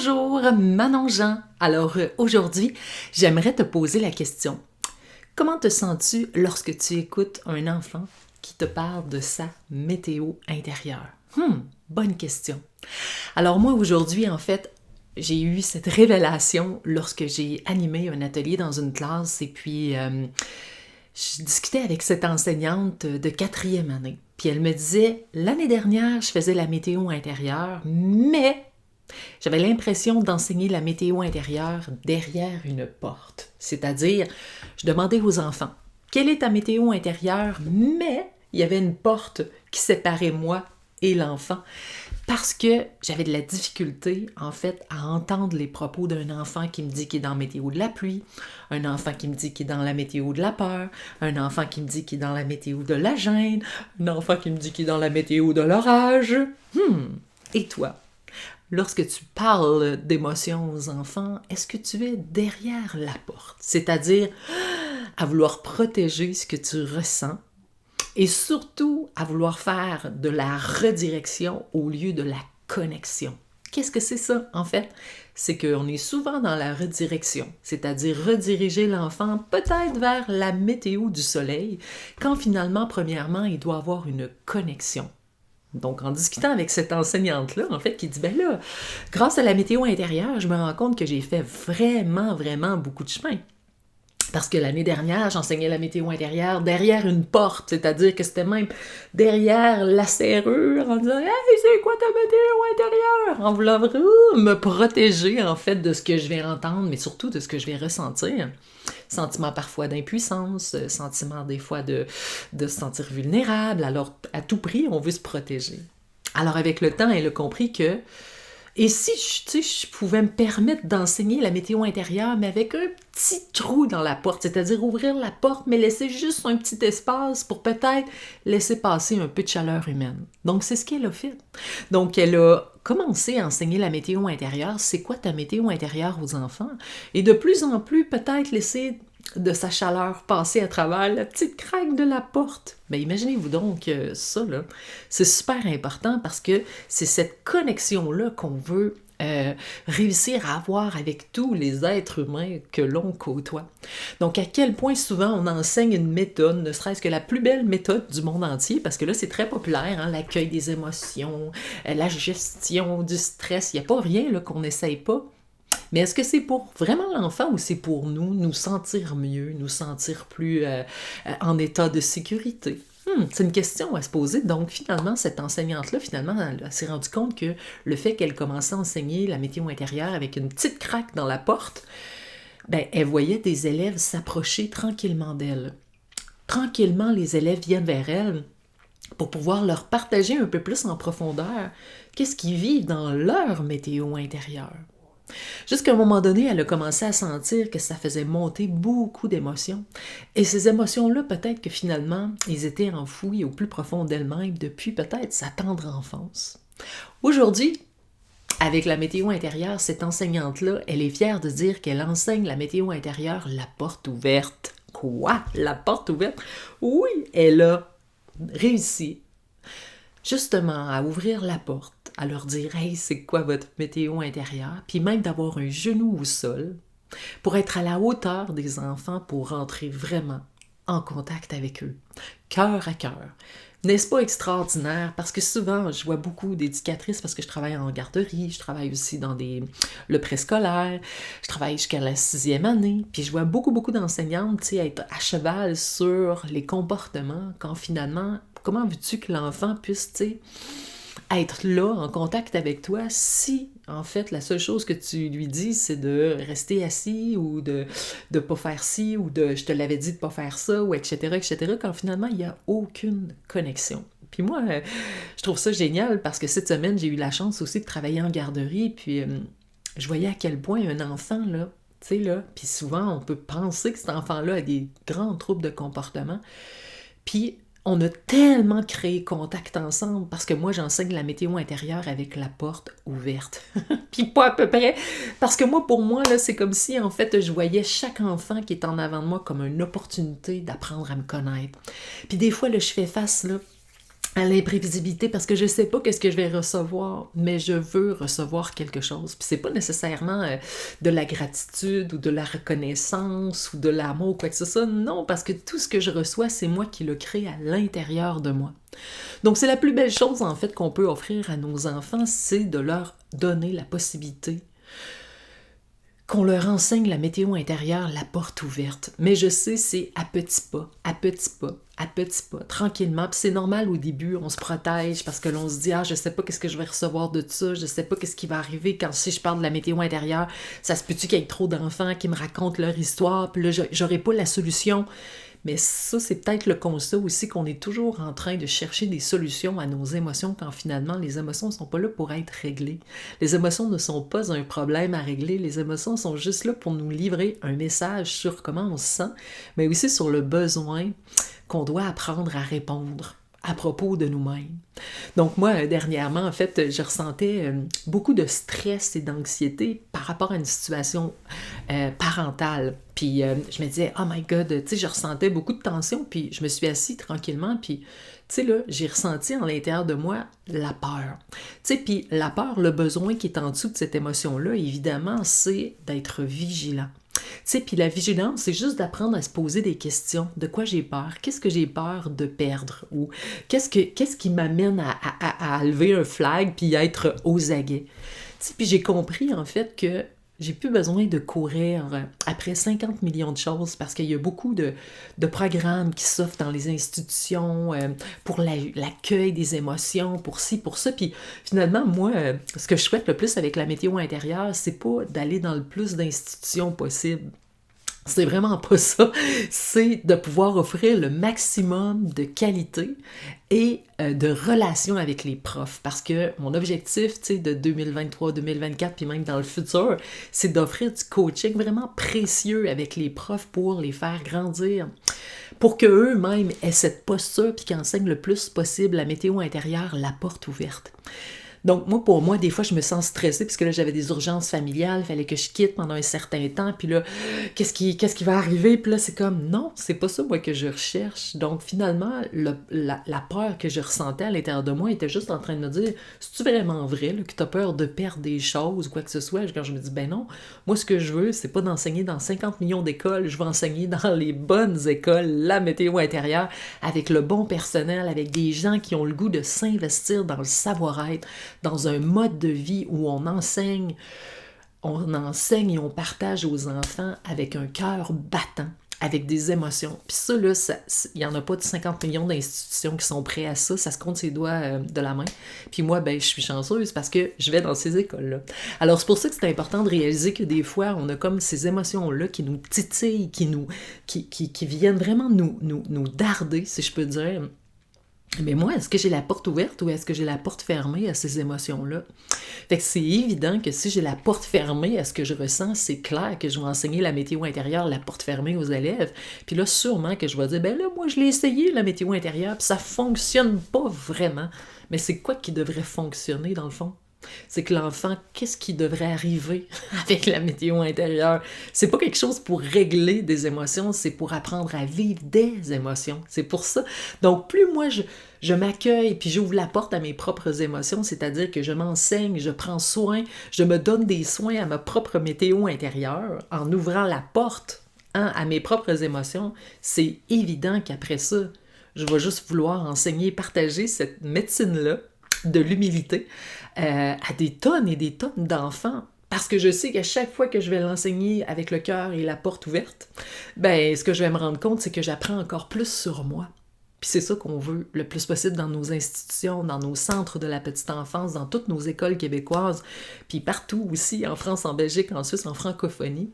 Bonjour, Manon Jean. Alors aujourd'hui, j'aimerais te poser la question. Comment te sens-tu lorsque tu écoutes un enfant qui te parle de sa météo intérieure? Bonne question. Alors moi aujourd'hui, en fait, j'ai eu cette révélation lorsque j'ai animé un atelier dans une classe et puis je discutais avec cette enseignante de 4e année. Puis elle me disait, l'année dernière, je faisais la météo intérieure, mais j'avais l'impression d'enseigner la météo intérieure derrière une porte. C'est-à-dire, je demandais aux enfants, quelle est ta météo intérieure? Mais il y avait une porte qui séparait moi et l'enfant parce que j'avais de la difficulté, en fait, à entendre les propos d'un enfant qui me dit qu'il est dans la météo de la pluie, un enfant qui me dit qu'il est dans la météo de la peur, un enfant qui me dit qu'il est dans la météo de la gêne, un enfant qui me dit qu'il est dans la météo de l'orage. Et toi? Lorsque tu parles d'émotions aux enfants, est-ce que tu es derrière la porte? C'est-à-dire à vouloir protéger ce que tu ressens et surtout à vouloir faire de la redirection au lieu de la connexion. Qu'est-ce que c'est ça, en fait? C'est qu'on est souvent dans la redirection, c'est-à-dire rediriger l'enfant peut-être vers la météo du soleil, quand finalement, premièrement, il doit avoir une connexion. Donc, en discutant avec cette enseignante-là, en fait, qui dit, ben là, grâce à la météo intérieure, je me rends compte que j'ai fait vraiment beaucoup de chemin. Parce que l'année dernière, j'enseignais la météo intérieure derrière une porte, c'est-à-dire que c'était même derrière la serrure, en disant « Hey, c'est quoi ta météo intérieure? » En voulant me protéger, en fait, de ce que je vais entendre, mais surtout de ce que je vais ressentir. Sentiment parfois d'impuissance, sentiment des fois de se sentir vulnérable. Alors, à tout prix, on veut se protéger. Alors, avec le temps, elle a compris que et si je pouvais me permettre d'enseigner la météo intérieure, mais avec un petit trou dans la porte, c'est-à-dire ouvrir la porte, mais laisser juste un petit espace pour peut-être laisser passer un peu de chaleur humaine. Donc, c'est ce qu'elle a fait. Donc, elle a commencé à enseigner la météo intérieure. C'est quoi ta météo intérieure aux enfants? Et de plus en plus, peut-être laisser de sa chaleur passer à travers la petite craque de la porte. Bien, imaginez-vous donc ça, là, c'est super important parce que c'est cette connexion-là qu'on veut réussir à avoir avec tous les êtres humains que l'on côtoie. Donc, à quel point souvent on enseigne une méthode, ne serait-ce que la plus belle méthode du monde entier, parce que là, c'est très populaire, hein, l'accueil des émotions, la gestion du stress, il n'y a pas rien là, qu'on n'essaye pas. Mais est-ce que c'est pour vraiment l'enfant ou c'est pour nous sentir mieux, nous sentir plus en état de sécurité? C'est une question à se poser. Donc, finalement, cette enseignante-là, elle s'est rendue compte que le fait qu'elle commençait à enseigner la météo intérieure avec une petite craque dans la porte, ben, elle voyait des élèves s'approcher tranquillement d'elle. Tranquillement, les élèves viennent vers elle pour pouvoir leur partager un peu plus en profondeur qu'est-ce qu'ils vivent dans leur météo intérieure. Jusqu'à un moment donné, elle a commencé à sentir que ça faisait monter beaucoup d'émotions. Et ces émotions-là, peut-être que finalement, ils étaient enfouis au plus profond d'elle-même depuis peut-être sa tendre enfance. Aujourd'hui, avec la météo intérieure, cette enseignante-là, elle est fière de dire qu'elle enseigne la météo intérieure la porte ouverte. Quoi? La porte ouverte? Oui, elle a réussi justement à ouvrir la porte, à leur dire « Hey, c'est quoi votre météo intérieure? » Puis même d'avoir un genou au sol pour être à la hauteur des enfants pour rentrer vraiment en contact avec eux, cœur à cœur. N'est-ce pas extraordinaire? Parce que souvent, je vois beaucoup d'éducatrices parce que je travaille en garderie, je travaille aussi dans le préscolaire, je travaille jusqu'à la 6e année, puis je vois beaucoup d'enseignantes être à cheval sur les comportements quand finalement, comment veux-tu que l'enfant puisse être là, en contact avec toi, si, en fait, la seule chose que tu lui dis, c'est de rester assis ou de pas faire ci ou de « je te l'avais dit de pas faire ça » ou etc., quand finalement, il n'y a aucune connexion. Puis moi, je trouve ça génial parce que cette semaine, j'ai eu la chance aussi de travailler en garderie, puis je voyais à quel point un enfant, là, tu sais, là, puis souvent, on peut penser que cet enfant-là a des grands troubles de comportement, puis on a tellement créé contact ensemble parce que moi, j'enseigne la météo intérieure avec la porte ouverte. Puis pas à peu près. Parce que moi, pour moi, là, c'est comme si, en fait, je voyais chaque enfant qui est en avant de moi comme une opportunité d'apprendre à me connaître. Puis des fois, là, je fais face, là, à l'imprévisibilité parce que je sais pas qu'est-ce que je vais recevoir, mais je veux recevoir quelque chose. Puis c'est pas nécessairement de la gratitude ou de la reconnaissance ou de l'amour ou quoi que ce soit. Non, parce que tout ce que je reçois, c'est moi qui le crée à l'intérieur de moi. Donc c'est la plus belle chose en fait qu'on peut offrir à nos enfants, c'est de leur donner la possibilité qu'on leur enseigne la météo intérieure, la porte ouverte. Mais je sais, c'est à petits pas, à petits pas, à petits pas, tranquillement. Puis c'est normal au début, on se protège parce que l'on se dit, ah, je sais pas qu'est-ce que je vais recevoir de ça, je sais pas qu'est-ce qui va arriver quand si je parle de la météo intérieure, ça se peut-tu qu'il y ait trop d'enfants qui me racontent leur histoire, puis là, j'aurai pas la solution. Mais ça, c'est peut-être le constat aussi qu'on est toujours en train de chercher des solutions à nos émotions quand finalement les émotions ne sont pas là pour être réglées. Les émotions ne sont pas un problème à régler, les émotions sont juste là pour nous livrer un message sur comment on se sent, mais aussi sur le besoin qu'on doit apprendre à répondre à propos de nous-mêmes. Donc moi, dernièrement, en fait, je ressentais beaucoup de stress et d'anxiété par rapport à une situation parentale. Puis je me disais, oh my God, tu sais, je ressentais beaucoup de tension, puis je me suis assise tranquillement, puis tu sais, là, j'ai ressenti en l'intérieur de moi la peur. Tu sais, puis la peur, le besoin qui est en dessous de cette émotion-là, évidemment, c'est d'être vigilant. Tu sais, puis la vigilance, c'est juste d'apprendre à se poser des questions. De quoi j'ai peur? Qu'est-ce que j'ai peur de perdre? Ou qu'est-ce qui m'amène à lever un flag puis à être aux aguets? Tu sais, puis j'ai compris, en fait, que j'ai plus besoin de courir après 50 millions de choses parce qu'il y a beaucoup de programmes qui s'offrent dans les institutions pour l'accueil des émotions, pour ci, pour ça. Puis finalement, moi, ce que je souhaite le plus avec la météo intérieure, c'est pas d'aller dans le plus d'institutions possible. C'est vraiment pas ça. C'est de pouvoir offrir le maximum de qualité et de relations avec les profs. Parce que mon objectif, tu sais, de 2023, 2024, puis même dans le futur, c'est d'offrir du coaching vraiment précieux avec les profs pour les faire grandir. Pour qu'eux-mêmes aient cette posture puis qu'ils enseignent le plus possible la météo intérieure, la porte ouverte. Donc, moi, pour moi, des fois, je me sens stressée parce que là, j'avais des urgences familiales, il fallait que je quitte pendant un certain temps, puis là, qu'est-ce qui va arriver? Puis là, c'est comme, non, c'est pas ça, moi, que je recherche. Donc, finalement, la peur que je ressentais à l'intérieur de moi était juste en train de me dire, c'est-tu vraiment vrai, là, que tu as peur de perdre des choses ou quoi que ce soit? Quand je me dis, ben non, moi, ce que je veux, c'est pas d'enseigner dans 50 millions d'écoles, je veux enseigner dans les bonnes écoles, la météo intérieure, avec le bon personnel, avec des gens qui ont le goût de s'investir dans le savoir-être, dans un mode de vie où on enseigne et on partage aux enfants avec un cœur battant, avec des émotions. Puis ça, là, il n'y en a pas de 50 millions d'institutions qui sont prêtes à ça, ça se compte ses doigts de la main. Puis moi, ben, je suis chanceuse parce que je vais dans ces écoles-là. Alors, c'est pour ça que c'est important de réaliser que des fois, on a comme ces émotions-là qui nous titillent, qui viennent vraiment nous darder, si je peux dire. Mais moi, est-ce que j'ai la porte ouverte ou est-ce que j'ai la porte fermée à ces émotions-là? Fait que c'est évident que si j'ai la porte fermée à ce que je ressens, c'est clair que je vais enseigner la météo intérieure, la porte fermée aux élèves. Puis là, sûrement que je vais dire, ben là, moi, je l'ai essayé, la météo intérieure, puis ça fonctionne pas vraiment. Mais c'est quoi qui devrait fonctionner, dans le fond? C'est que l'enfant, qu'est-ce qui devrait arriver avec la météo intérieure? C'est pas quelque chose pour régler des émotions, c'est pour apprendre à vivre des émotions. C'est pour ça. Donc, plus moi, je m'accueille puis j'ouvre la porte à mes propres émotions, c'est-à-dire que je m'enseigne, je prends soin, je me donne des soins à ma propre météo intérieure en ouvrant la porte à mes propres émotions, c'est évident qu'après ça, je vais juste vouloir enseigner, partager cette médecine-là de l'humilité à des tonnes et des tonnes d'enfants. Parce que je sais qu'à chaque fois que je vais l'enseigner avec le cœur et la porte ouverte, ben ce que je vais me rendre compte, c'est que j'apprends encore plus sur moi. Puis c'est ça qu'on veut le plus possible dans nos institutions, dans nos centres de la petite enfance, dans toutes nos écoles québécoises, puis partout aussi, en France, en Belgique, en Suisse, en francophonie,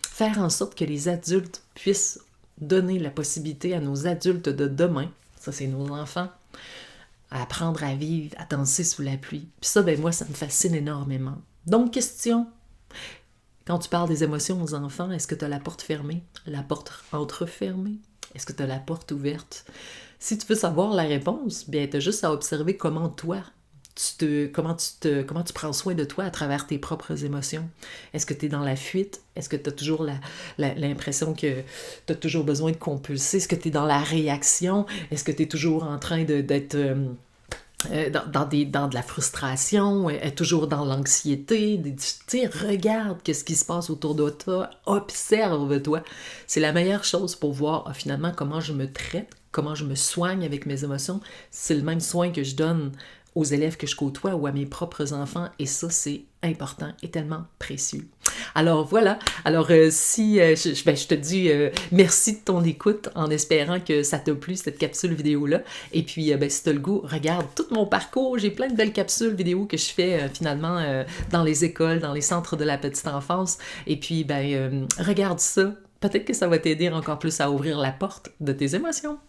faire en sorte que les adultes puissent donner la possibilité à nos adultes de demain, ça c'est nos enfants, à apprendre à vivre, à danser sous la pluie. Puis ça, ben moi, ça me fascine énormément. Donc, question, quand tu parles des émotions aux enfants, est-ce que tu as la porte fermée, la porte entrefermée? Est-ce que tu as la porte ouverte? Si tu veux savoir la réponse, bien, tu as juste à observer comment toi, comment tu prends soin de toi à travers tes propres émotions? Est-ce que tu es dans la fuite? Est-ce que tu as toujours l'impression que tu as toujours besoin de compulser? Est-ce que tu es dans la réaction? Est-ce que tu es toujours en train d'être dans de la frustration, toujours dans l'anxiété? Tu sais, regarde ce qui se passe autour de toi, observe-toi. C'est la meilleure chose pour voir finalement comment je me traite, comment je me soigne avec mes émotions. C'est le même soin que je donne aux élèves que je côtoie ou à mes propres enfants, et ça, c'est important et tellement précieux. Alors voilà, alors je te dis merci de ton écoute en espérant que ça t'a plu cette capsule vidéo-là. Et puis si t'as le goût, regarde tout mon parcours, j'ai plein de belles capsules vidéo que je fais finalement dans les écoles, dans les centres de la petite enfance. Et puis regarde ça, peut-être que ça va t'aider encore plus à ouvrir la porte de tes émotions.